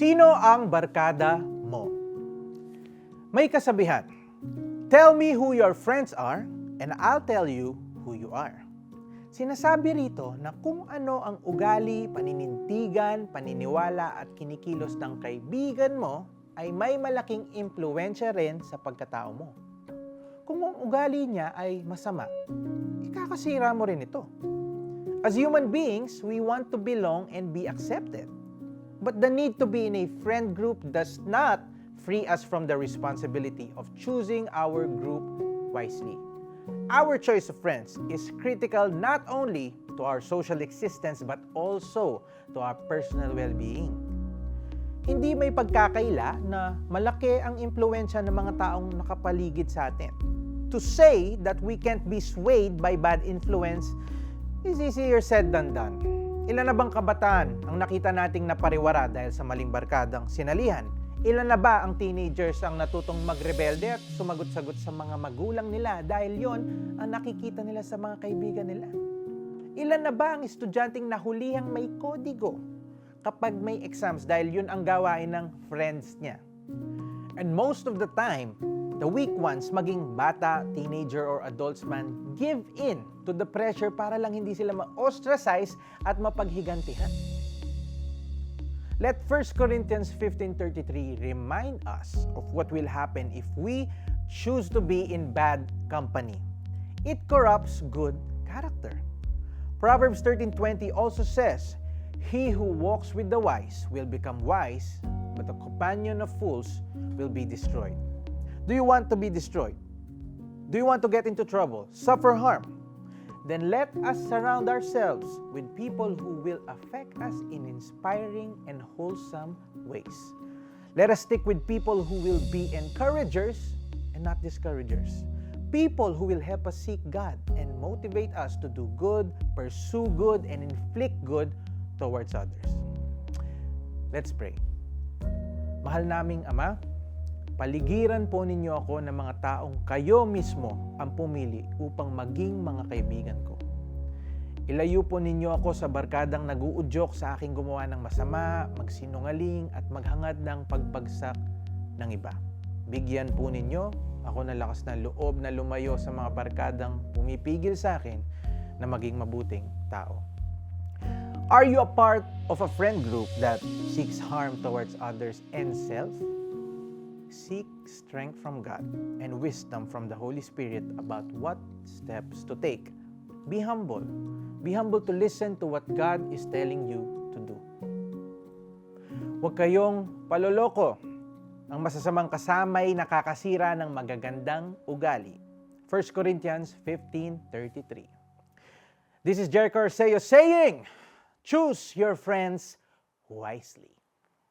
Sino ang barkada mo? May kasabihan, tell me who your friends are and I'll tell you who you are. Sinasabi rito na kung ano ang ugali, paninindigan, paniniwala at kinikilos ng kaibigan mo ay may malaking impluwensya rin sa pagkatao mo. Kung ang ugali niya ay masama, ikakasira mo rin ito. As human beings, we want to belong and be accepted. But the need to be in a friend group does not free us from the responsibility of choosing our group wisely. Our choice of friends is critical not only to our social existence but also to our personal well-being. Hindi may pagkakaila na malaki ang impluwensya ng mga taong nakapaligid sa atin. To say that we can't be swayed by bad influence is easier said than done. Ilan na bang kabataan ang nakita nating napariwara dahil sa maling barkadang sinalihan? Ilan na ba ang teenagers ang natutong magrebelde at sumagot-sagot sa mga magulang nila dahil yon ang nakikita nila sa mga kaibigan nila? Ilan na ba ang estudyanteng nahulihang may kodigo kapag may exams dahil yun ang gawain ng friends niya? And most of the time, the weak ones, maging bata, teenager, or adults man, give in to the pressure para lang hindi sila ma-ostracize at mapaghigantihan. Let 1 Corinthians 15:33 remind us of what will happen if we choose to be in bad company. It corrupts good character. Proverbs 13:20 also says, he who walks with the wise will become wise, but the companion of fools will be destroyed. Do you want to be destroyed? Do you want to get into trouble, suffer harm? Then let us surround ourselves with people who will affect us in inspiring and wholesome ways. Let us stick with people who will be encouragers and not discouragers. People who will help us seek God and motivate us to do good, pursue good, and inflict good towards others. Let's pray. Mahal naming Ama, paligiran po ninyo ako ng mga taong kayo mismo ang pumili upang maging mga kaibigan ko. Ilayo po ninyo ako sa barkadang nag-uudyok sa aking gumawa ng masama, magsinungaling at maghangad ng pagbagsak ng iba. Bigyan po ninyo ako ng lakas ng loob na lumayo sa mga barkadang pumipigil sa akin na maging mabuting tao. Are you a part of a friend group that seeks harm towards others and self? Seek strength from God and wisdom from the Holy Spirit about what steps to take. Be humble. Be humble to listen to what God is telling you to do. Huwag kayong paloloko. Ang masasamang kasamay nakakasira ng magagandang ugali. 1 Corinthians 15:33. This is Jericho Arceo saying, choose your friends wisely.